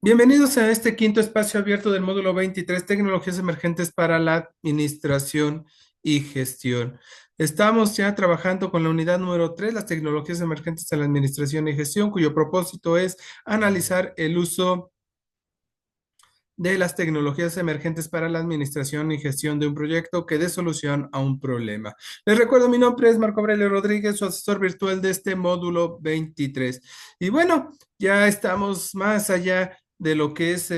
Bienvenidos a este quinto espacio abierto del módulo 23, Tecnologías Emergentes para la Administración y Gestión. Estamos ya trabajando con la unidad número 3, las tecnologías emergentes en la administración y gestión, cuyo propósito es analizar el uso de las tecnologías emergentes para la administración y gestión de un proyecto que dé solución a un problema. Les recuerdo, mi nombre es Marco Aurelio Rodríguez, su asesor virtual de este módulo 23. Y bueno, ya estamos más allá de lo que es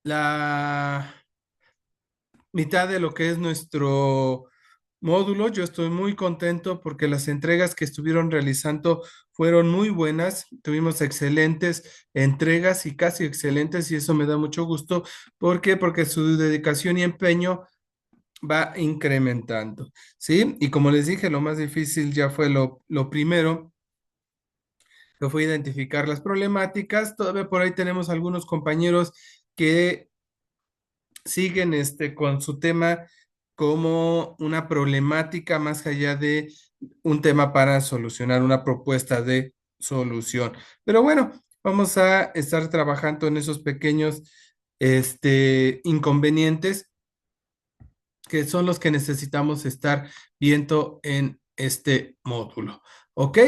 la mitad de lo que es nuestro módulo. Yo estoy muy contento porque las entregas que estuvieron realizando fueron muy buenas. Tuvimos excelentes entregas y casi excelentes y eso me da mucho gusto. ¿Por qué? Porque su dedicación y empeño va incrementando, ¿sí? Y como les dije, lo más difícil ya fue lo primero, que fue identificar las problemáticas. Todavía por ahí tenemos algunos compañeros que siguen con su tema como una problemática más allá de un tema para solucionar, una propuesta de solución. Pero bueno, vamos a estar trabajando en esos pequeños inconvenientes que son los que necesitamos estar viendo en este módulo. ¿Ok?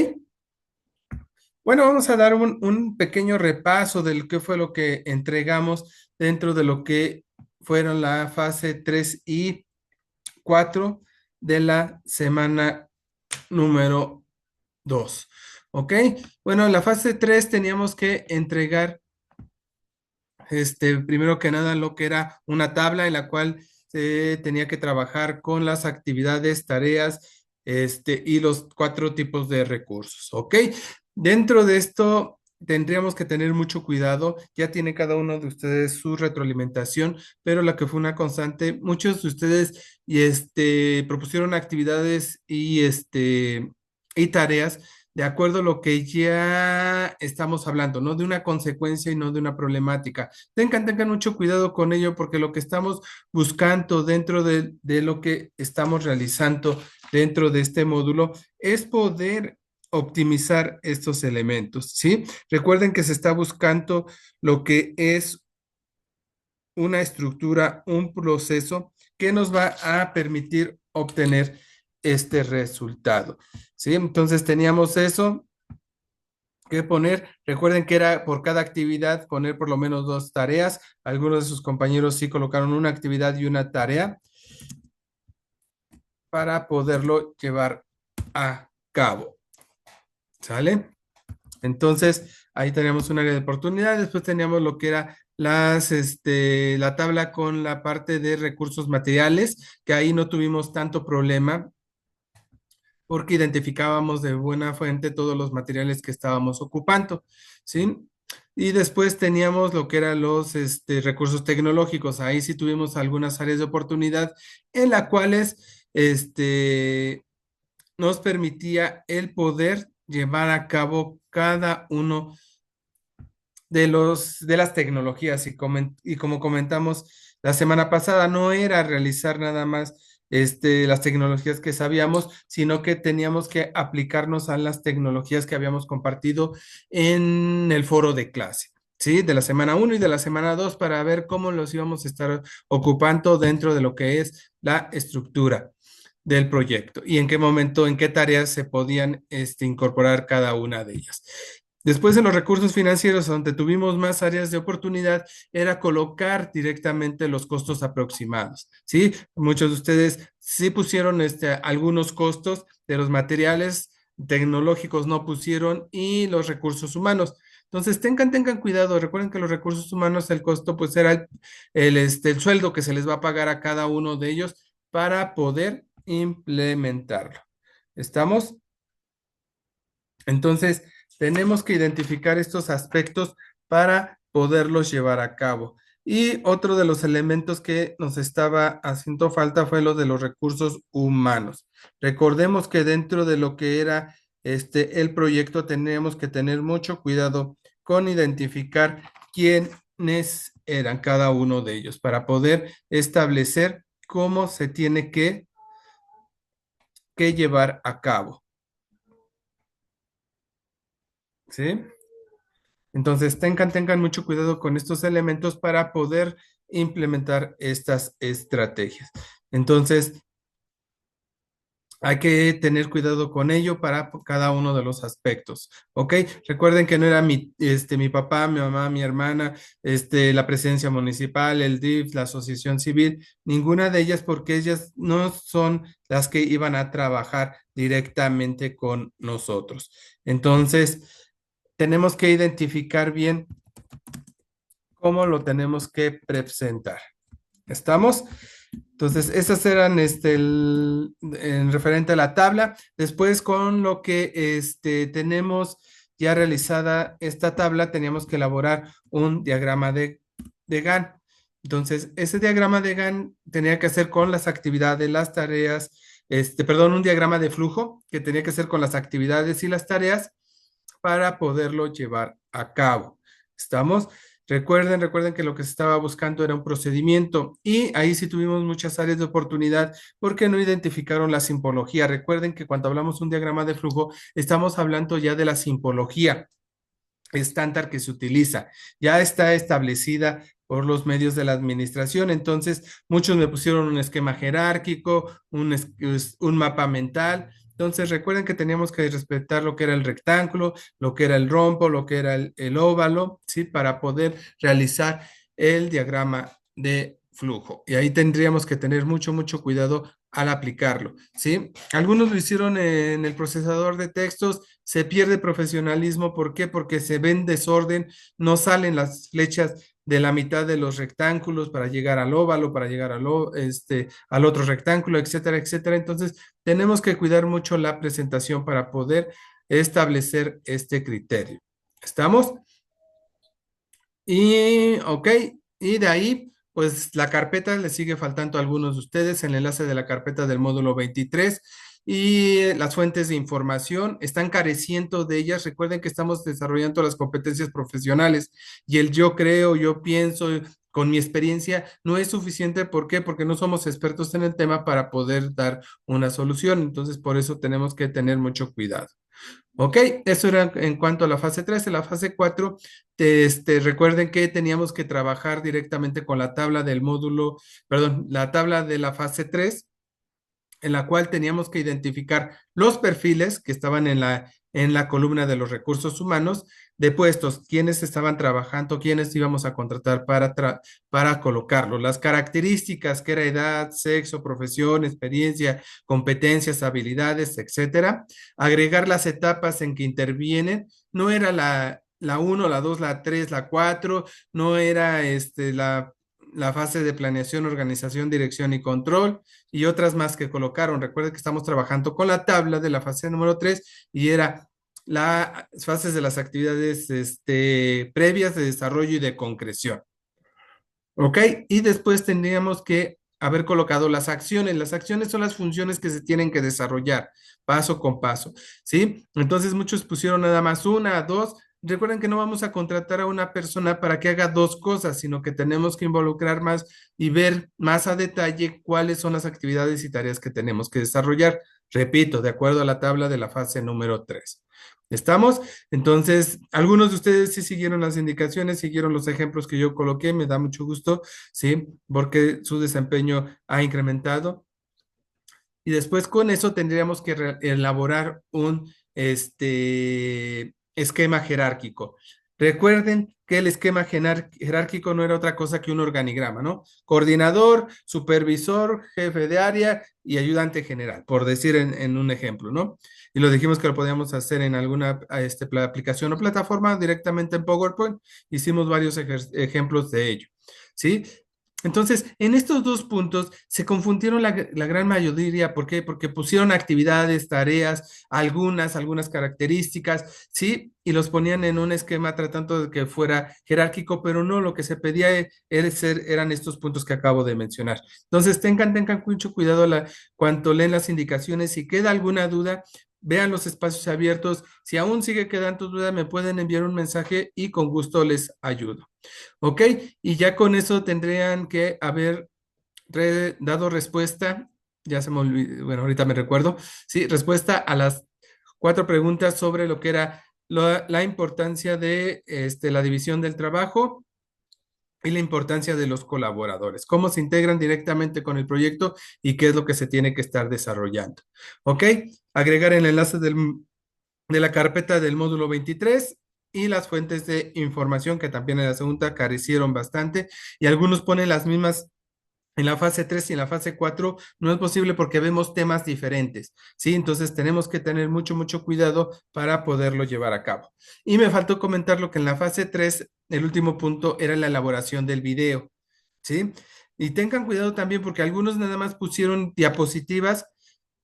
Bueno, vamos a dar un pequeño repaso de lo que fue lo que entregamos dentro de lo que fueron la fase 3 y 4 de la semana número 2. ¿Ok? Bueno, en la fase 3 teníamos que entregar, primero que nada, lo que era una tabla en la cual se tenía que trabajar con las actividades, tareas, y los cuatro tipos de recursos. ¿Ok? Dentro de esto tendríamos que tener mucho cuidado. Ya tiene cada uno de ustedes su retroalimentación, pero la que fue una constante, muchos de ustedes propusieron actividades y tareas de acuerdo a lo que ya estamos hablando, no de una consecuencia y no de una problemática. Tengan mucho cuidado con ello porque lo que estamos buscando dentro de lo que estamos realizando dentro de este módulo es poder optimizar estos elementos, ¿sí? Recuerden que se está buscando lo que es una estructura, un proceso que nos va a permitir obtener este resultado, ¿sí? Entonces teníamos eso que poner. Recuerden que era por cada actividad poner por lo menos dos tareas. Algunos de sus compañeros sí colocaron una actividad y una tarea para poderlo llevar a cabo. ¿Sale? Entonces, ahí teníamos un área de oportunidad. Después teníamos lo que era la tabla con la parte de recursos materiales, que ahí no tuvimos tanto problema porque identificábamos de buena fuente todos los materiales que estábamos ocupando, ¿sí? Y después teníamos lo que eran los recursos tecnológicos. Ahí sí tuvimos algunas áreas de oportunidad en las cuales nos permitía el poder llevar a cabo cada uno de las tecnologías y como comentamos la semana pasada, no era realizar nada más las tecnologías que sabíamos, sino que teníamos que aplicarnos a las tecnologías que habíamos compartido en el foro de clase. ¿Sí? De la semana uno y de la semana 2 para ver cómo los íbamos a estar ocupando dentro de lo que es la estructura del proyecto y en qué momento, en qué tareas se podían incorporar cada una de ellas. Después en los recursos financieros, donde tuvimos más áreas de oportunidad, era colocar directamente los costos aproximados, ¿sí? Muchos de ustedes sí pusieron algunos costos de los materiales tecnológicos, no pusieron, y los recursos humanos. Entonces, tengan cuidado. Recuerden que los recursos humanos, el costo, pues era el sueldo que se les va a pagar a cada uno de ellos para poder implementarlo. ¿Estamos? Entonces, tenemos que identificar estos aspectos para poderlos llevar a cabo. Y otro de los elementos que nos estaba haciendo falta fue lo de los recursos humanos. Recordemos que dentro de lo que era el proyecto tenemos que tener mucho cuidado con identificar quiénes eran cada uno de ellos para poder establecer cómo se tiene que llevar a cabo. ¿Sí? Entonces, tengan mucho cuidado con estos elementos para poder implementar estas estrategias. Entonces, hay que tener cuidado con ello para cada uno de los aspectos, ¿ok? Recuerden que no era mi papá, mi mamá, mi hermana, la presidencia municipal, el DIF, la asociación civil, ninguna de ellas porque ellas no son las que iban a trabajar directamente con nosotros. Entonces, tenemos que identificar bien cómo lo tenemos que presentar. ¿Estamos? Entonces, esas eran en referente a la tabla. Después, con lo que tenemos ya realizada esta tabla, teníamos que elaborar un diagrama de Gantt. Entonces, ese diagrama de Gantt tenía que hacer con las actividades, las tareas, perdón, un diagrama de flujo que tenía que hacer con las actividades y las tareas para poderlo llevar a cabo. ¿Estamos? Recuerden que lo que se estaba buscando era un procedimiento y ahí sí tuvimos muchas áreas de oportunidad porque no identificaron la simpología. Recuerden que cuando hablamos de un diagrama de flujo, estamos hablando ya de la simpología estándar que se utiliza. Ya está establecida por los medios de la administración. Entonces, muchos me pusieron un esquema jerárquico, un mapa mental. Entonces, recuerden que teníamos que respetar lo que era el rectángulo, lo que era el rombo, lo que era el óvalo, ¿sí? Para poder realizar el diagrama de flujo. Y ahí tendríamos que tener mucho cuidado al aplicarlo, ¿sí? Algunos lo hicieron en el procesador de textos, se pierde profesionalismo. ¿Por qué? Porque se ve en desorden, no salen las flechas de la mitad de los rectángulos para llegar al óvalo, para llegar al otro rectángulo, etcétera, etcétera. Entonces, tenemos que cuidar mucho la presentación para poder establecer este criterio. ¿Estamos? Y, ok, y de ahí, pues la carpeta le sigue faltando a algunos de ustedes, el enlace de la carpeta del módulo 23 y las fuentes de información están careciendo de ellas. Recuerden que estamos desarrollando las competencias profesionales y el yo creo, yo pienso, con mi experiencia no es suficiente. ¿Por qué? Porque no somos expertos en el tema para poder dar una solución. Entonces, por eso tenemos que tener mucho cuidado. Ok, eso era en cuanto a la fase 3. En la fase 4, recuerden que teníamos que trabajar directamente con la tabla del módulo, perdón, la tabla de la fase 3, en la cual teníamos que identificar los perfiles que estaban en la columna de los recursos humanos de puestos, quiénes estaban trabajando, quiénes íbamos a contratar para colocarlo, las características que era edad, sexo, profesión, experiencia, competencias, habilidades, etcétera. Agregar las etapas en que intervienen, no era la 1, la 2, la 3, la 4, no era la fase de planeación, organización, dirección y control y otras más que colocaron. Recuerden que estamos trabajando con la tabla de la fase número 3 y era las fases de las actividades previas de desarrollo y de concreción. ¿Ok? Y después tendríamos que haber colocado las acciones. Las acciones son las funciones que se tienen que desarrollar paso con paso, ¿sí? Entonces muchos pusieron nada más una, dos. Recuerden que no vamos a contratar a una persona para que haga dos cosas, sino que tenemos que involucrar más y ver más a detalle cuáles son las actividades y tareas que tenemos que desarrollar. Repito, de acuerdo a la tabla de la fase número 3. ¿Estamos? Entonces, algunos de ustedes sí siguieron las indicaciones, siguieron los ejemplos que yo coloqué, me da mucho gusto, ¿sí? Porque su desempeño ha incrementado. Y después con eso tendríamos que elaborar un esquema jerárquico. Recuerden que el esquema jerárquico no era otra cosa que un organigrama, ¿no? Coordinador, supervisor, jefe de área y ayudante general, por decir en un ejemplo, ¿no? Y lo dijimos que lo podíamos hacer en alguna aplicación o plataforma directamente en PowerPoint. Hicimos varios ejemplos de ello, ¿sí? Entonces, en estos dos puntos se confundieron la gran mayoría. ¿Por qué? Porque pusieron actividades, tareas, algunas características, ¿sí? Y los ponían en un esquema tratando de que fuera jerárquico, pero no, lo que se pedía eran estos puntos que acabo de mencionar. Entonces, tengan mucho cuidado cuando leen las indicaciones. Si queda alguna duda, vean los espacios abiertos. Si aún sigue quedando duda, me pueden enviar un mensaje y con gusto les ayudo. ¿Ok? Y ya con eso tendrían que haber dado respuesta, ya se me olvidó, bueno, ahorita me recuerdo, sí, respuesta a las 4 preguntas sobre lo que era la importancia de la división del trabajo y la importancia de los colaboradores, cómo se integran directamente con el proyecto y qué es lo que se tiene que estar desarrollando. ¿Ok? Agregar el enlace de la carpeta del módulo 23 y las fuentes de información que también en la segunda carecieron bastante y algunos ponen las mismas en la fase 3 y en la fase 4 no es posible porque vemos temas diferentes, ¿sí? Entonces tenemos que tener mucho, mucho cuidado para poderlo llevar a cabo. Y me faltó comentar lo que en la fase 3 el último punto era la elaboración del video, ¿sí? Y tengan cuidado también porque algunos nada más pusieron diapositivas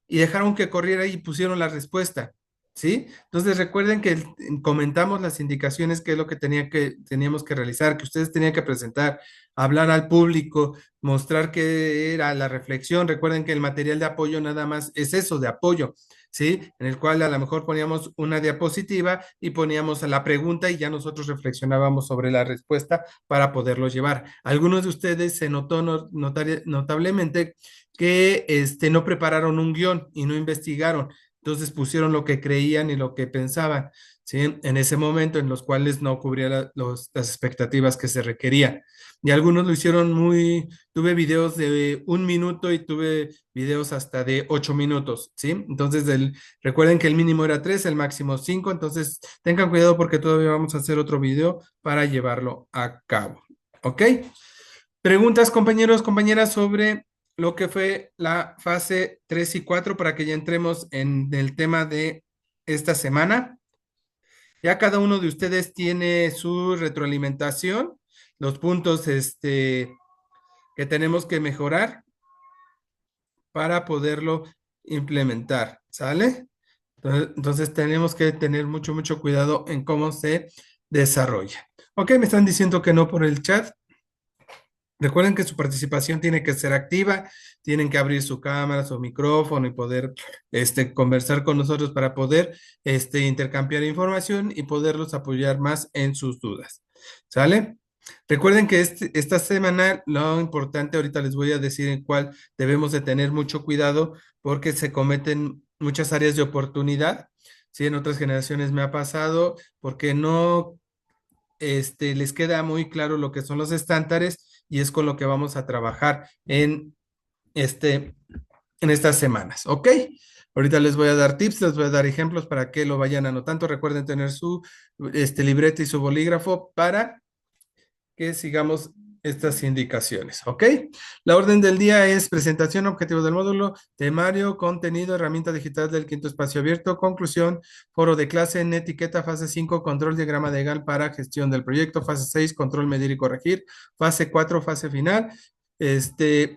y dejaron que corriera y pusieron la respuesta, ¿sí? Entonces recuerden que comentamos las indicaciones, que es lo que teníamos que realizar, que ustedes tenían que presentar, hablar al público, mostrar qué era la reflexión. Recuerden que el material de apoyo nada más es eso, de apoyo, ¿sí? En el cual a lo mejor poníamos una diapositiva y poníamos la pregunta y ya nosotros reflexionábamos sobre la respuesta para poderlo llevar. Algunos de ustedes se notó notablemente que no prepararon un guión y no investigaron. Entonces pusieron lo que creían y lo que pensaban, ¿sí? En ese momento en los cuales no cubría las expectativas que se requerían. Y algunos lo hicieron tuve videos de 1 minuto y tuve videos hasta de 8 minutos, ¿sí? Entonces recuerden que el mínimo era 3, el máximo 5, entonces tengan cuidado porque todavía vamos a hacer otro video para llevarlo a cabo, ¿ok? Preguntas, compañeros, compañeras, sobre lo que fue la fase 3 y 4 para que ya entremos en el tema de esta semana. Ya cada uno de ustedes tiene su retroalimentación, los puntos que tenemos que mejorar para poderlo implementar, ¿sale? Entonces tenemos que tener mucho, mucho cuidado en cómo se desarrolla. Ok, me están diciendo que no por el chat. Recuerden que su participación tiene que ser activa, tienen que abrir su cámara, su micrófono y poder conversar con nosotros para poder intercambiar información y poderlos apoyar más en sus dudas. ¿Sale? Recuerden que esta semana lo importante, ahorita les voy a decir en cuál debemos de tener mucho cuidado porque se cometen muchas áreas de oportunidad. Sí, en otras generaciones me ha pasado porque no les queda muy claro lo que son los estándares y es con lo que vamos a trabajar este, en estas semanas, ¿ok? Ahorita les voy a dar tips, les voy a dar ejemplos para que lo vayan anotando. Recuerden tener su libreta y su bolígrafo para que sigamos estas indicaciones, ¿ok? La orden del día es presentación, objetivo del módulo, temario, contenido, herramienta digital del quinto espacio abierto, conclusión, foro de clase, en etiqueta, fase 5, control diagrama legal para gestión del proyecto, fase 6, control, medir y corregir, fase 4, fase final,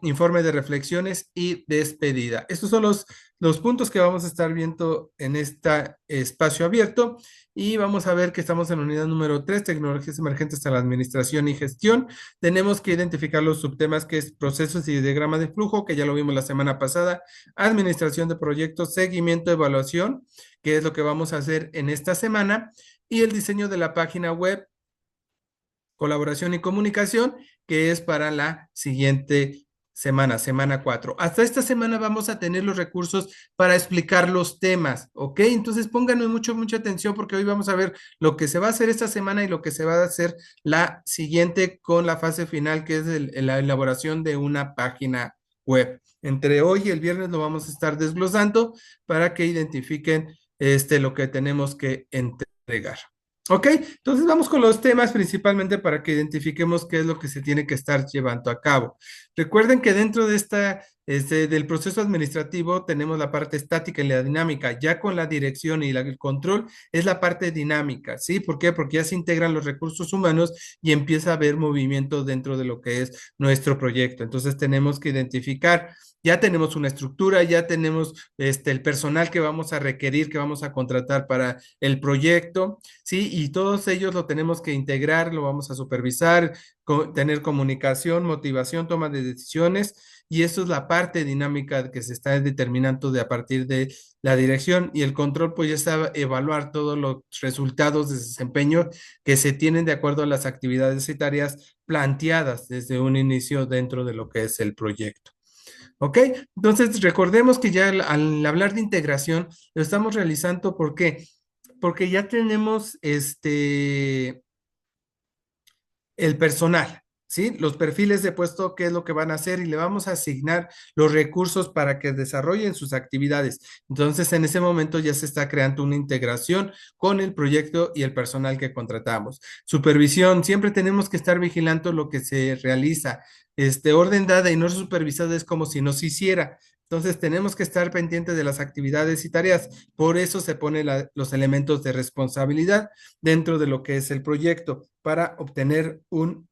informe de reflexiones y despedida. Estos son los puntos que vamos a estar viendo en este espacio abierto y vamos a ver que estamos en la unidad número 3, tecnologías emergentes a la administración y gestión. Tenemos que identificar los subtemas que es procesos y diagrama de flujo, que ya lo vimos la semana pasada, administración de proyectos, seguimiento, evaluación, que es lo que vamos a hacer en esta semana, y el diseño de la página web, colaboración y comunicación, que es para la siguiente semana, semana 4. Hasta esta semana vamos a tener los recursos para explicar los temas, ¿ok? Entonces pónganme mucho, mucha atención porque hoy vamos a ver lo que se va a hacer esta semana y lo que se va a hacer la siguiente con la fase final, que es la elaboración de una página web. Entre hoy y el viernes lo vamos a estar desglosando para que identifiquen lo que tenemos que entregar. Ok, entonces vamos con los temas principalmente para que identifiquemos qué es lo que se tiene que estar llevando a cabo. Recuerden que dentro de del proceso administrativo tenemos la parte estática y la dinámica. Ya con la dirección y el control es la parte dinámica, ¿sí? ¿Por qué? Porque ya se integran los recursos humanos y empieza a haber movimiento dentro de lo que es nuestro proyecto. Entonces tenemos que identificar, ya tenemos una estructura, ya tenemos el personal que vamos a requerir, que vamos a contratar para el proyecto, ¿sí? Y todos ellos lo tenemos que integrar, lo vamos a supervisar, tener comunicación, motivación, toma de decisiones, y eso es la parte dinámica que se está determinando a partir de la dirección y el control, pues ya está evaluar todos los resultados de desempeño que se tienen de acuerdo a las actividades y tareas planteadas desde un inicio dentro de lo que es el proyecto. ¿Ok? Entonces, recordemos que ya al hablar de integración, lo estamos realizando, ¿por qué? porque ya tenemos el personal, ¿sí? Los perfiles de puesto, qué es lo que van a hacer y le vamos a asignar los recursos para que desarrollen sus actividades. Entonces, en ese momento ya se está creando una integración con el proyecto y el personal que contratamos. Supervisión, siempre tenemos que estar vigilando lo que se realiza. Orden dada y no supervisada es como si no se hiciera. Entonces tenemos que estar pendientes de las actividades y tareas. Por eso se ponen los elementos de responsabilidad dentro de lo que es el proyecto para obtener un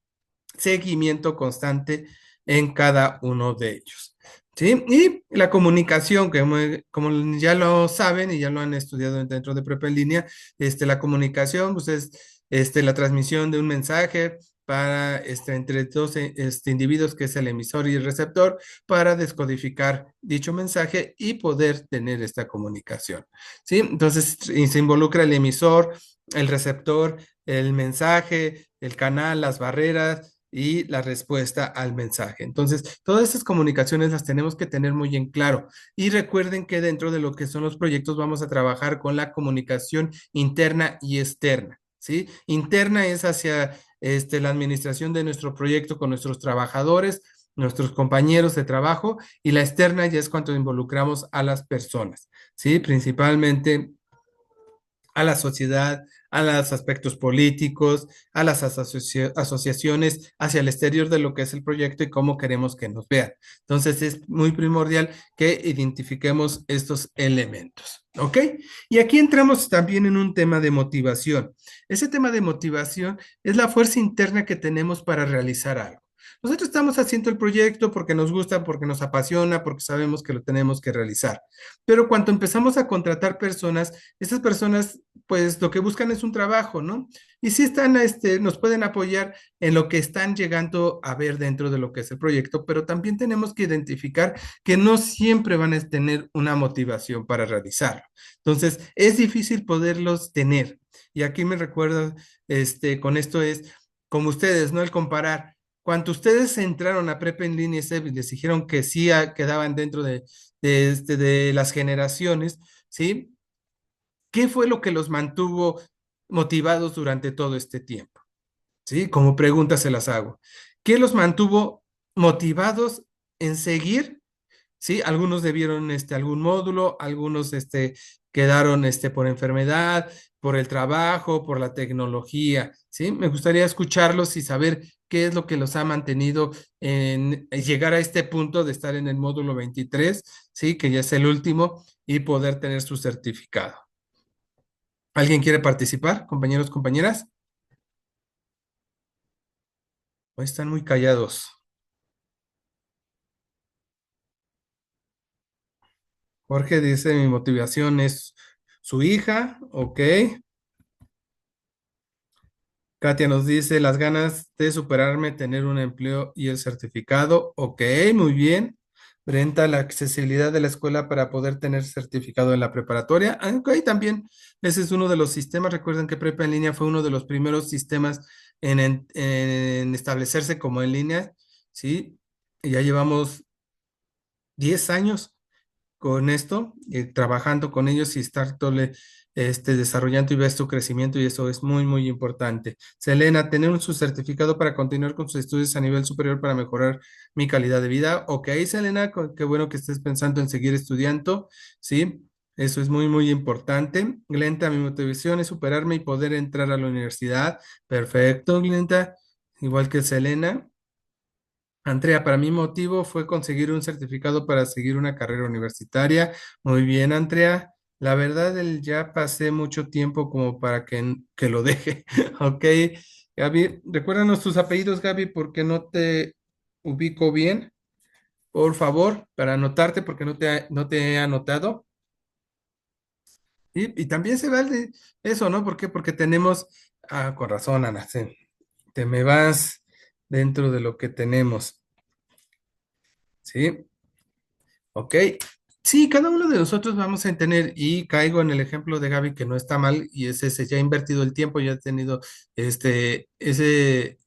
seguimiento constante en cada uno de ellos. ¿Sí? Y la comunicación, que como ya lo saben y ya lo han estudiado dentro de Prepa en línea, la comunicación, pues es la transmisión de un mensaje para entre dos individuos, que es el emisor y el receptor, para descodificar dicho mensaje y poder tener esta comunicación. ¿Sí? Entonces, se involucra el emisor, el receptor, el mensaje, el canal, las barreras y la respuesta al mensaje. Entonces, todas estas comunicaciones las tenemos que tener muy en claro. Y recuerden que dentro de lo que son los proyectos vamos a trabajar con la comunicación interna y externa, ¿sí? Interna es hacia la administración de nuestro proyecto con nuestros trabajadores, nuestros compañeros de trabajo, y la externa ya es cuando involucramos a las personas, ¿sí? Principalmente a la sociedad, a los aspectos políticos, a las asociaciones, hacia el exterior de lo que es el proyecto y cómo queremos que nos vean. Entonces es muy primordial que identifiquemos estos elementos, ¿ok? Y aquí entramos también en un tema de motivación. Ese tema de motivación es la fuerza interna que tenemos para realizar algo. Nosotros estamos haciendo el proyecto porque nos gusta, porque nos apasiona, porque sabemos que lo tenemos que realizar. Pero cuando empezamos a contratar personas, estas personas, pues lo que buscan es un trabajo, ¿no? Y sí están, nos pueden apoyar en lo que están llegando a ver dentro de lo que es el proyecto, pero también tenemos que identificar que no siempre van a tener una motivación para realizarlo. Entonces, es difícil poderlos tener. Y aquí me recuerdo, con esto es, como ustedes, ¿no? El comparar. Cuando ustedes entraron a Prepa en línea y les dijeron que sí quedaban dentro de las generaciones, ¿sí? ¿Qué fue lo que los mantuvo motivados durante todo este tiempo? ¿Sí? Como preguntas se las hago. ¿Qué los mantuvo motivados en seguir? ¿Sí? Algunos debieron algún módulo, algunos quedaron por enfermedad, por el trabajo, por la tecnología. ¿Sí? Me gustaría escucharlos y saber qué es lo que los ha mantenido en llegar a este punto de estar en el módulo 23, ¿sí? Que ya es el último, y poder tener su certificado. ¿Alguien quiere participar, compañeros, compañeras? Hoy están muy callados. Jorge dice, mi motivación es su hija, ok. Katia nos dice, las ganas de superarme, tener un empleo y el certificado, ok, muy bien. Brenta, la accesibilidad de la escuela para poder tener certificado en la preparatoria. Ah, ok, también ese es uno de los sistemas. Recuerden que Prepa en línea fue uno de los primeros sistemas en establecerse como en línea, ¿sí? Y ya llevamos 10 años con esto, trabajando con ellos y estar desarrollando y ver su crecimiento, y eso es muy, muy importante. Selena, tener su certificado para continuar con sus estudios a nivel superior para mejorar mi calidad de vida. Ok, Selena, qué bueno que estés pensando en seguir estudiando, ¿sí? Eso es muy, muy importante. Glenta, mi motivación es superarme y poder entrar a la universidad. Perfecto, Glenta. Igual que Selena. Andrea, para mi motivo fue conseguir un certificado para seguir una carrera universitaria. Muy bien, Andrea. La verdad, ya pasé mucho tiempo como para que lo deje. Ok, Gaby, recuérdanos tus apellidos, Gaby, porque no te ubico bien. Por favor, para anotarte, porque no te he anotado. Y también se vale eso, ¿no? ¿Por qué? Porque tenemos, con razón, Ana, sí, te me vas dentro de lo que tenemos. ¿Sí? Ok. Sí, cada uno de nosotros vamos a tener, y caigo en el ejemplo de Gaby que no está mal, y es ese, ya ha invertido el tiempo, ya ha tenido ese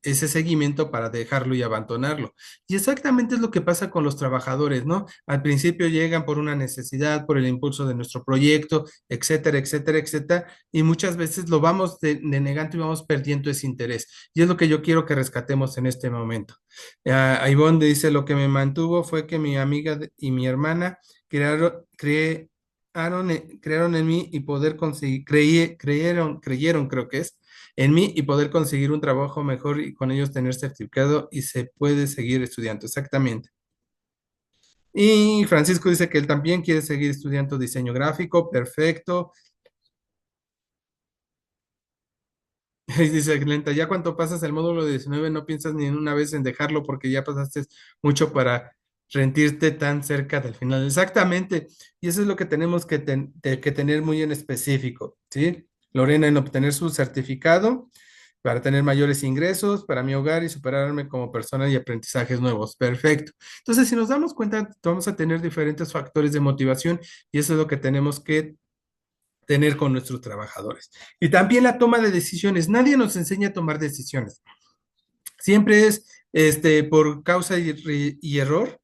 seguimiento para dejarlo y abandonarlo. Y exactamente es lo que pasa con los trabajadores, ¿no? Al principio llegan por una necesidad, por el impulso de nuestro proyecto, etcétera, etcétera, etcétera, y muchas veces lo vamos denegando y vamos perdiendo ese interés. Y es lo que yo quiero que rescatemos en este momento. Ivonne dice, lo que me mantuvo fue que mi amiga y mi hermana crearon en mí y poder conseguir, creyeron, creo que es, en mí y poder conseguir un trabajo mejor y con ellos tener certificado y se puede seguir estudiando, exactamente. Y Francisco dice que él también quiere seguir estudiando diseño gráfico, perfecto. Y dice Glenta, ya cuando pasas el módulo 19 no piensas ni en una vez en dejarlo porque ya pasaste mucho para rendirte tan cerca del final. Exactamente. Y eso es lo que tenemos que tener muy en específico, ¿sí? Lorena, en obtener su certificado para tener mayores ingresos para mi hogar y superarme como persona y aprendizajes nuevos. Perfecto. Entonces, si nos damos cuenta, vamos a tener diferentes factores de motivación y eso es lo que tenemos que tener con nuestros trabajadores. Y también la toma de decisiones. Nadie nos enseña a tomar decisiones. Siempre es por causa y error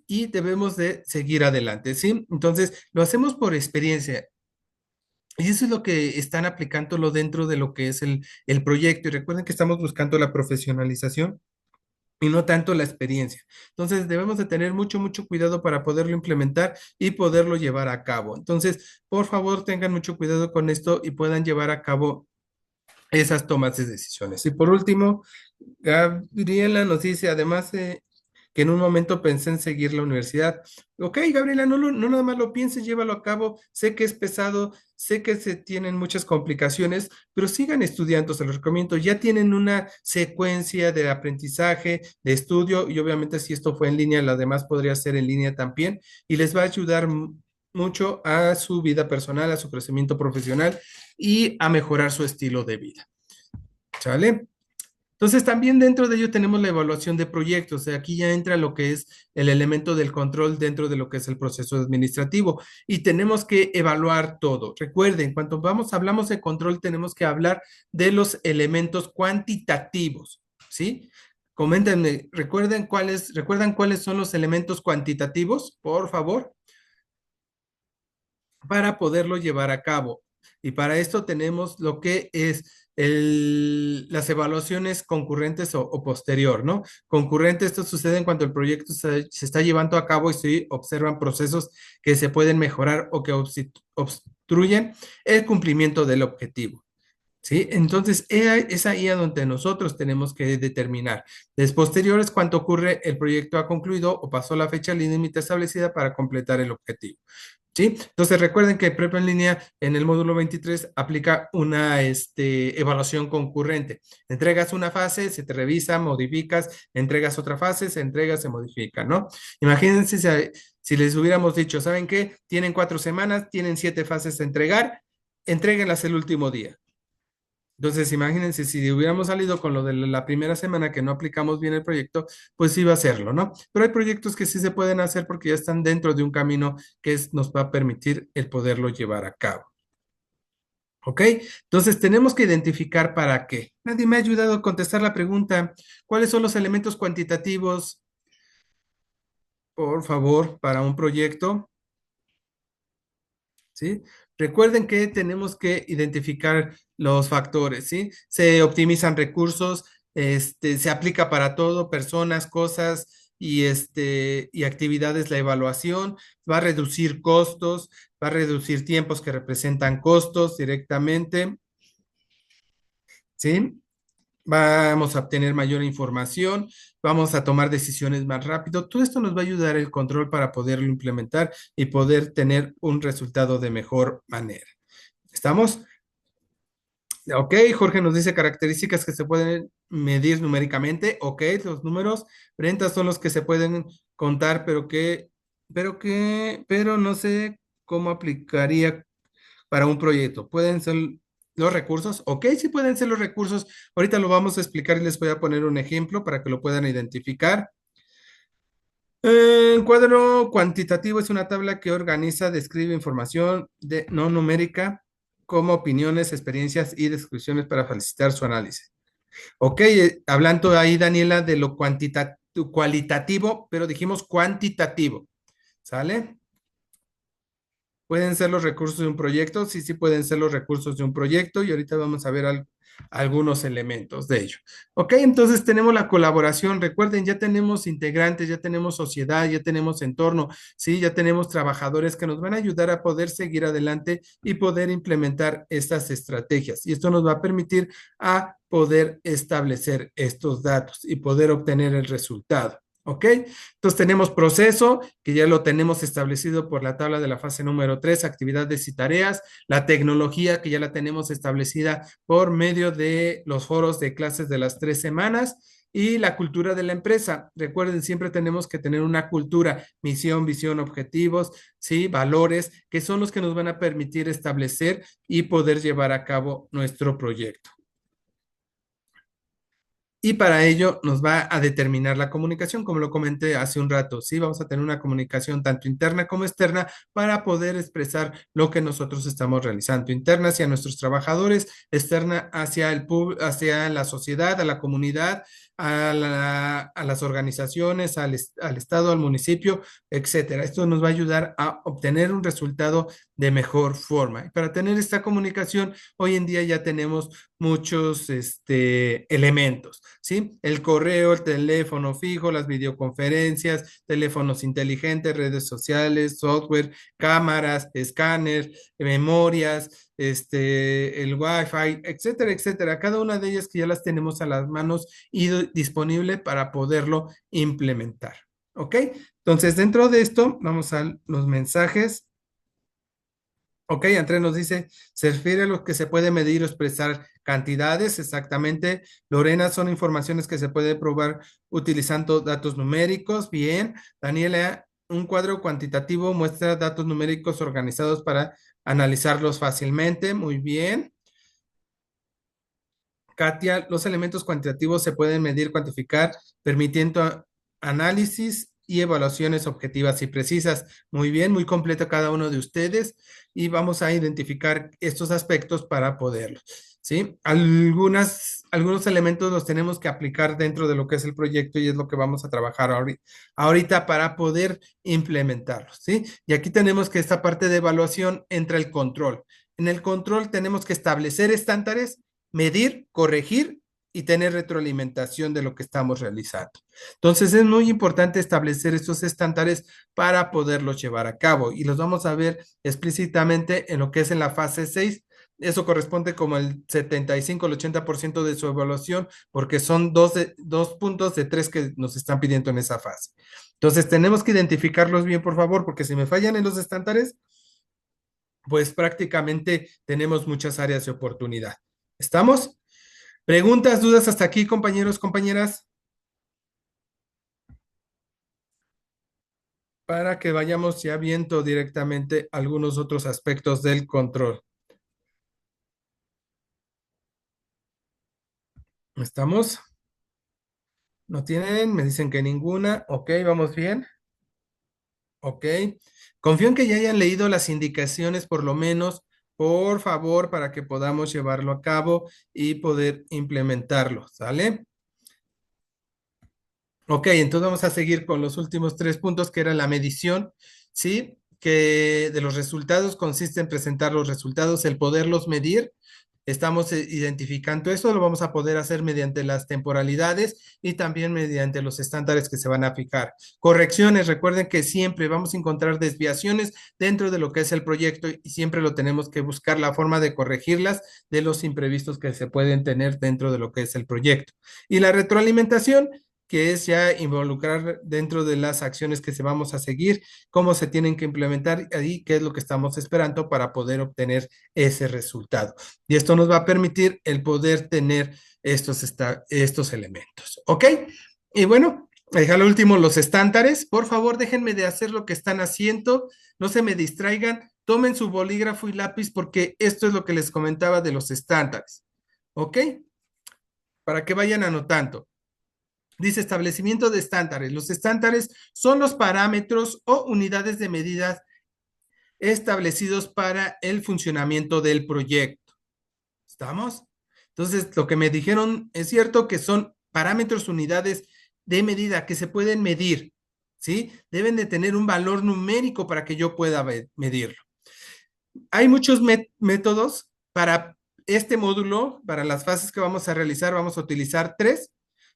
y debemos de seguir adelante, ¿sí? Entonces, lo hacemos por experiencia. Y eso es lo que están aplicándolo dentro de lo que es el proyecto. Y recuerden que estamos buscando la profesionalización y no tanto la experiencia. Entonces, debemos de tener mucho, mucho cuidado para poderlo implementar y poderlo llevar a cabo. Entonces, por favor, tengan mucho cuidado con esto y puedan llevar a cabo esas tomas de decisiones. Y por último, Gabriela nos dice, además, que en un momento pensé en seguir la universidad. Ok, Gabriela, no nada más lo pienses, llévalo a cabo. Sé que es pesado, sé que se tienen muchas complicaciones, pero sigan estudiando, se los recomiendo. Ya tienen una secuencia de aprendizaje, de estudio, y obviamente si esto fue en línea, la demás podría ser en línea también, y les va a ayudar mucho a su vida personal, a su crecimiento profesional y a mejorar su estilo de vida. ¿Sale? Entonces, también dentro de ello tenemos la evaluación de proyectos. Aquí ya entra lo que es el elemento del control dentro de lo que es el proceso administrativo y tenemos que evaluar todo. Recuerden, cuando hablamos de control, tenemos que hablar de los elementos cuantitativos, ¿sí? Coméntenme, ¿recuerdan cuáles son los elementos cuantitativos, por favor? Para poderlo llevar a cabo. Y para esto tenemos lo que es las evaluaciones concurrentes o posterior, ¿no? Concurrente, esto sucede en cuanto el proyecto se está llevando a cabo y se observan procesos que se pueden mejorar o que obstruyen el cumplimiento del objetivo. ¿Sí? Entonces, es ahí a donde nosotros tenemos que determinar. Después, posterior es cuando ocurre el proyecto ha concluido o pasó la fecha límite establecida para completar el objetivo. ¿Sí? Entonces recuerden que Prepa en línea en el módulo 23 aplica una evaluación concurrente. Entregas una fase, se te revisa, modificas, entregas otra fase, se entrega, se modifica, ¿no? Imagínense si les hubiéramos dicho, ¿saben qué? Tienen 4 semanas, tienen 7 fases a entregar, entréguenlas el último día. Entonces, imagínense, si hubiéramos salido con lo de la primera semana que no aplicamos bien el proyecto, pues iba a hacerlo, ¿no? Pero hay proyectos que sí se pueden hacer porque ya están dentro de un camino que nos va a permitir el poderlo llevar a cabo. ¿Ok? Entonces, tenemos que identificar para qué. Nadie me ha ayudado a contestar la pregunta. ¿Cuáles son los elementos cuantitativos, por favor, para un proyecto? ¿Sí? Recuerden que tenemos que identificar los factores, ¿sí? Se optimizan recursos, se aplica para todo, personas, cosas y actividades, la evaluación, va a reducir costos, va a reducir tiempos que representan costos directamente, ¿sí? Vamos a obtener mayor información, vamos a tomar decisiones más rápido. Todo esto nos va a ayudar el control para poderlo implementar y poder tener un resultado de mejor manera. ¿Estamos? Ok, Jorge nos dice características que se pueden medir numéricamente. Ok, los números, rentas son los que se pueden contar, pero no sé cómo aplicaría para un proyecto. ¿Pueden ser los recursos? Ok, sí pueden ser los recursos. Ahorita lo vamos a explicar y les voy a poner un ejemplo para que lo puedan identificar. Un cuadro cuantitativo es una tabla que organiza, describe información no numérica como opiniones, experiencias y descripciones para facilitar su análisis. Ok, hablando ahí, Daniela, de lo cualitativo, pero dijimos cuantitativo, ¿sale? ¿Pueden ser los recursos de un proyecto? Sí, sí pueden ser los recursos de un proyecto y ahorita vamos a ver algunos elementos de ello. Ok, entonces tenemos la colaboración. Recuerden, ya tenemos integrantes, ya tenemos sociedad, ya tenemos entorno, sí, ya tenemos trabajadores que nos van a ayudar a poder seguir adelante y poder implementar estas estrategias. Y esto nos va a permitir a poder establecer estos datos y poder obtener el resultado. ¿Ok? Entonces tenemos proceso, que ya lo tenemos establecido por la tabla de la fase número 3, actividades y tareas, la tecnología, que ya la tenemos establecida por medio de los foros de clases de las 3 semanas, y la cultura de la empresa. Recuerden, siempre tenemos que tener una cultura, misión, visión, objetivos, ¿sí? Valores, que son los que nos van a permitir establecer y poder llevar a cabo nuestro proyecto. Y para ello nos va a determinar la comunicación, como lo comenté hace un rato. Sí, vamos a tener una comunicación tanto interna como externa para poder expresar lo que nosotros estamos realizando. Interna hacia nuestros trabajadores, externa hacia hacia la sociedad, a la comunidad, a las organizaciones, al Estado, al municipio, etcétera. Esto nos va a ayudar a obtener un resultado de mejor forma. Y para tener esta comunicación, hoy en día ya tenemos muchos elementos, ¿sí? El correo, el teléfono fijo, las videoconferencias, teléfonos inteligentes, redes sociales, software, cámaras, escáner, memorias, el Wi-Fi, etcétera, etcétera. Cada una de ellas que ya las tenemos a las manos y disponible para poderlo implementar. ¿Ok? Entonces, dentro de esto, vamos a los mensajes. Ok, Andrés nos dice, se refiere a lo que se puede medir o expresar cantidades, exactamente. Lorena, son informaciones que se puede probar utilizando datos numéricos. Bien. Daniela, un cuadro cuantitativo muestra datos numéricos organizados para analizarlos fácilmente. Muy bien. Katia, los elementos cuantitativos se pueden medir, cuantificar, permitiendo análisis y evaluaciones objetivas y precisas. Muy bien, muy completo cada uno de ustedes y vamos a identificar estos aspectos para poderlos. ¿Sí? Algunos elementos los tenemos que aplicar dentro de lo que es el proyecto y es lo que vamos a trabajar ahorita para poder implementarlos. ¿Sí? Y aquí tenemos que esta parte de evaluación entra el control. En el control tenemos que establecer estándares, medir, corregir y tener retroalimentación de lo que estamos realizando. Entonces es muy importante establecer estos estándares para poderlos llevar a cabo y los vamos a ver explícitamente en lo que es en la fase 6. Eso corresponde como el 75 al 80% de su evaluación porque son dos puntos de 3 que nos están pidiendo en esa fase. Entonces tenemos que identificarlos bien, por favor, porque si me fallan en los estándares, pues prácticamente tenemos muchas áreas de oportunidad. ¿Estamos? ¿Preguntas, dudas hasta aquí, compañeros, compañeras? Para que vayamos ya viendo directamente algunos otros aspectos del control. ¿Estamos? ¿No tienen? Me dicen que ninguna. Ok, vamos bien. Ok. Confío en que ya hayan leído las indicaciones por lo menos, por favor, para que podamos llevarlo a cabo y poder implementarlo. ¿Sale? Ok, entonces vamos a seguir con los últimos 3 puntos, que era la medición, ¿sí? Que de los resultados consiste en presentar los resultados, el poderlos medir. Estamos identificando eso, lo vamos a poder hacer mediante las temporalidades y también mediante los estándares que se van a fijar. Correcciones, recuerden que siempre vamos a encontrar desviaciones dentro de lo que es el proyecto y siempre lo tenemos que buscar la forma de corregirlas de los imprevistos que se pueden tener dentro de lo que es el proyecto. Y la retroalimentación, que es ya involucrar dentro de las acciones que se vamos a seguir, cómo se tienen que implementar y qué es lo que estamos esperando para poder obtener ese resultado. Y esto nos va a permitir el poder tener estos elementos. ¿Ok? Y bueno, deja lo último, los estándares. Por favor, déjenme de hacer lo que están haciendo. No se me distraigan. Tomen su bolígrafo y lápiz porque esto es lo que les comentaba de los estándares. ¿Ok? Para que vayan anotando. Dice establecimiento de estándares. Los estándares son los parámetros o unidades de medidas establecidos para el funcionamiento del proyecto. ¿Estamos? Entonces, lo que me dijeron es cierto que son parámetros, unidades de medida que se pueden medir, ¿sí? Deben de tener un valor numérico para que yo pueda medirlo. Hay muchos métodos para este módulo, para las fases que vamos a realizar, vamos a utilizar tres,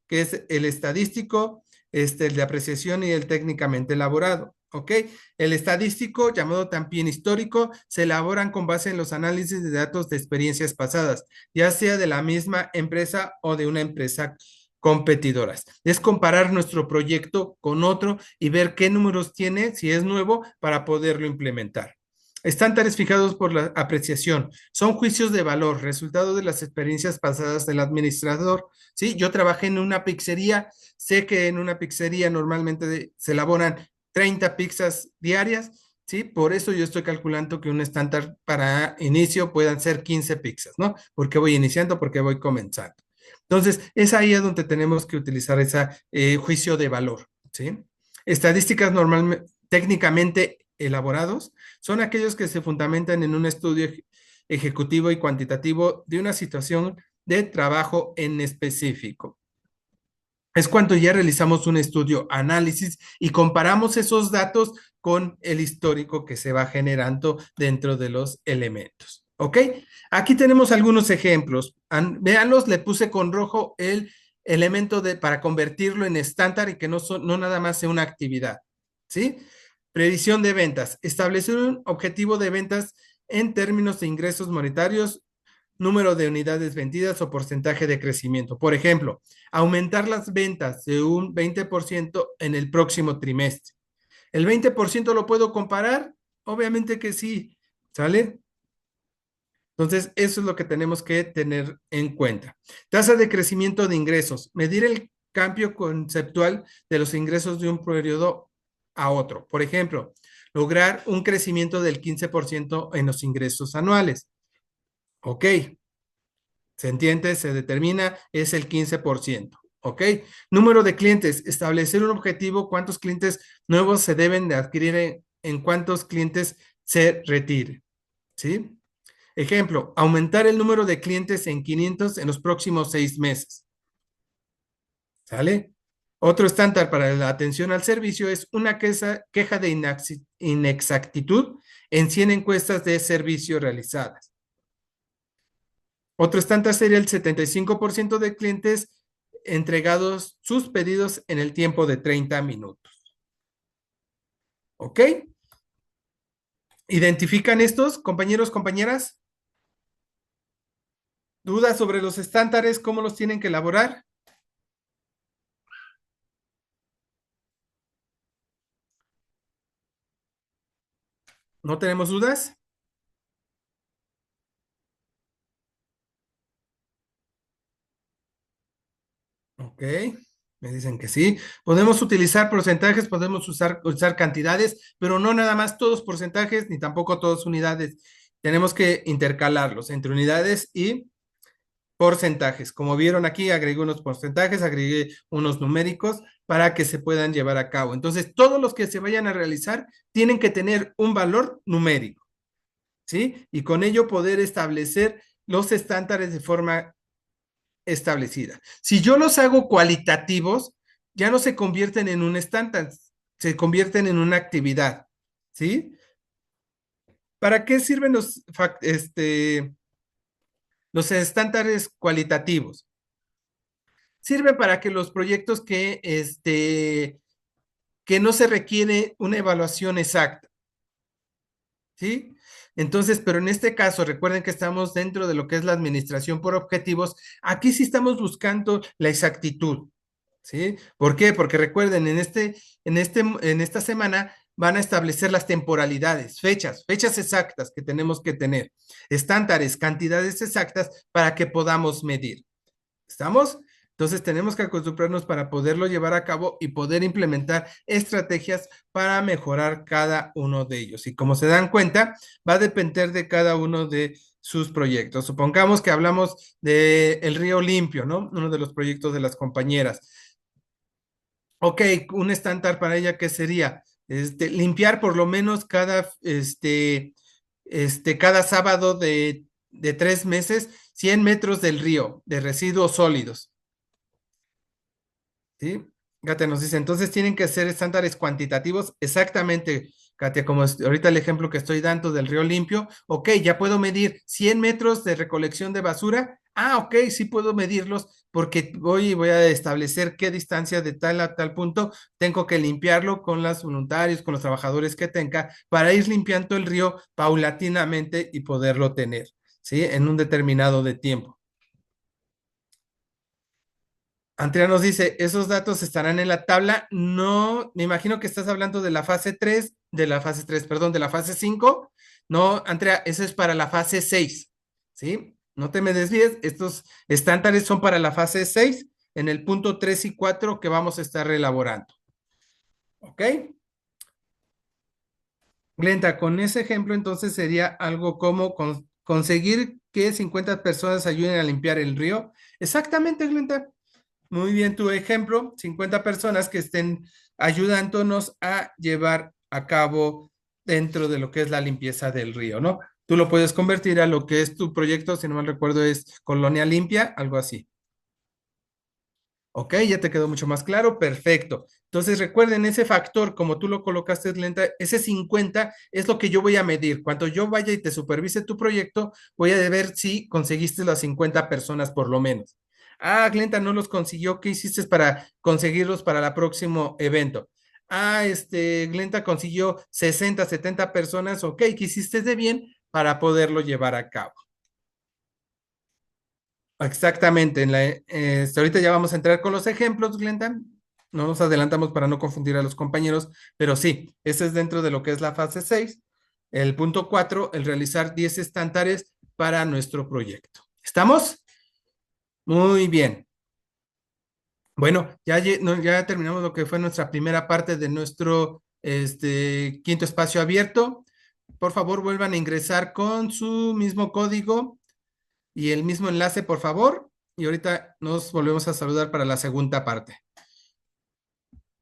que es el estadístico, el de apreciación y el técnicamente elaborado. ¿Ok? El estadístico, llamado también histórico, se elaboran con base en los análisis de datos de experiencias pasadas, ya sea de la misma empresa o de una empresa competidoras. Es comparar nuestro proyecto con otro y ver qué números tiene, si es nuevo, para poderlo implementar. Estándares fijados por la apreciación. Son juicios de valor, resultado de las experiencias pasadas del administrador. ¿Sí? Yo trabajé en una pizzería, sé que en una pizzería normalmente se elaboran 30 pizzas diarias, ¿sí? Por eso yo estoy calculando que un estándar para inicio puedan ser 15 pizzas, ¿no? Porque voy iniciando, porque voy comenzando. Entonces, es ahí donde tenemos que utilizar ese juicio de valor, ¿sí? Estadísticas normalmente, técnicamente elaborados, son aquellos que se fundamentan en un estudio ejecutivo y cuantitativo de una situación de trabajo en específico. Es cuando ya realizamos un estudio, análisis y comparamos esos datos con el histórico que se va generando dentro de los elementos. ¿Ok? Aquí tenemos algunos ejemplos. Véanlos, le puse con rojo el elemento para convertirlo en estándar y que no nada más sea una actividad. ¿Sí? Previsión de ventas. Establecer un objetivo de ventas en términos de ingresos monetarios, número de unidades vendidas o porcentaje de crecimiento. Por ejemplo, aumentar las ventas de un 20% en el próximo trimestre. ¿El 20% lo puedo comparar? Obviamente que sí, ¿sale? Entonces, eso es lo que tenemos que tener en cuenta. Tasa de crecimiento de ingresos. Medir el cambio conceptual de los ingresos de un periodo a otro. Por ejemplo, lograr un crecimiento del 15% en los ingresos anuales. Ok, se entiende, se determina, es el 15%. ¿Ok? Número de clientes, establecer un objetivo, cuántos clientes nuevos se deben de adquirir en cuántos clientes se retire. ¿Sí? Ejemplo, aumentar el número de clientes en 500 en los próximos 6 meses. ¿Sale? Otro estándar para la atención al servicio es una queja de inexactitud en 100 encuestas de servicio realizadas. Otro estándar sería el 75% de clientes entregados sus pedidos en el tiempo de 30 minutos. ¿Ok? ¿Identifican estos, compañeros, compañeras? ¿Dudas sobre los estándares? ¿Cómo los tienen que elaborar? ¿No tenemos dudas? Ok, me dicen que sí. Podemos utilizar porcentajes, podemos usar cantidades, pero no nada más todos porcentajes ni tampoco todos unidades. Tenemos que intercalarlos entre unidades y porcentajes. Como vieron aquí, agregué unos porcentajes, agregué unos numéricos para que se puedan llevar a cabo. Entonces, todos los que se vayan a realizar tienen que tener un valor numérico, ¿sí? Y con ello poder establecer los estándares de forma establecida. Si yo los hago cualitativos, ya no se convierten en un estándar, se convierten en una actividad, ¿sí? ¿Para qué sirven los estándares cualitativos? Sirve para que los proyectos que no se requiere una evaluación exacta, ¿sí? Entonces, pero en este caso, recuerden que estamos dentro de lo que es la administración por objetivos. Aquí sí estamos buscando la exactitud, ¿sí? ¿Por qué? Porque recuerden, en esta semana van a establecer las temporalidades, fechas exactas que tenemos que tener, estándares, cantidades exactas para que podamos medir. ¿Estamos? Entonces tenemos que acostumbrarnos para poderlo llevar a cabo y poder implementar estrategias para mejorar cada uno de ellos. Y como se dan cuenta, va a depender de cada uno de sus proyectos. Supongamos que hablamos de El Río Limpio, ¿no? Uno de los proyectos de las compañeras. Ok, un estándar para ella, ¿qué sería? Limpiar por lo menos cada sábado de 3 meses 100 metros del río de residuos sólidos. ¿Sí? Katia nos dice, entonces tienen que ser estándares cuantitativos. Exactamente, Katia, como ahorita el ejemplo que estoy dando del río limpio. Ok, ya puedo medir 100 metros de recolección de basura. Ah, ok, sí puedo medirlos porque voy a establecer qué distancia de tal a tal punto tengo que limpiarlo con los voluntarios, con los trabajadores que tenga, para ir limpiando el río paulatinamente y poderlo tener, ¿sí? En un determinado de tiempo. Andrea nos dice, esos datos estarán en la tabla. No, me imagino que estás hablando de la fase 3, perdón, de la fase 5. No, Andrea, eso es para la fase 6, ¿sí? No te me desvíes, estos estándares son para la fase 6 en el punto 3 y 4 que vamos a estar elaborando, ¿ok? Glenda, con ese ejemplo entonces sería algo como conseguir que 50 personas ayuden a limpiar el río. Exactamente, Glenda. Muy bien tu ejemplo, 50 personas que estén ayudándonos a llevar a cabo dentro de lo que es la limpieza del río, ¿no? Tú lo puedes convertir a lo que es tu proyecto, si no mal recuerdo, es Colonia Limpia, algo así. Ok, ya te quedó mucho más claro, perfecto. Entonces recuerden ese factor, como tú lo colocaste, lenta, ese 50 es lo que yo voy a medir. Cuando yo vaya y te supervise tu proyecto, voy a ver si conseguiste las 50 personas por lo menos. Ah, Glenta no los consiguió. ¿Qué hiciste para conseguirlos para el próximo evento? Ah, Glenta consiguió 60, 70 personas. Ok, ¿qué hiciste de bien para poderlo llevar a cabo? Exactamente. Ahorita ya vamos a entrar con los ejemplos, Glenda. No nos adelantamos para no confundir a los compañeros, pero sí, ese es dentro de lo que es la fase 6. El punto 4, el realizar 10 estándares para nuestro proyecto. ¿Estamos? Muy bien. Bueno, ya terminamos lo que fue nuestra primera parte de nuestro quinto espacio abierto. Por favor, vuelvan a ingresar con su mismo código y el mismo enlace, por favor. Y ahorita nos volvemos a saludar para la segunda parte.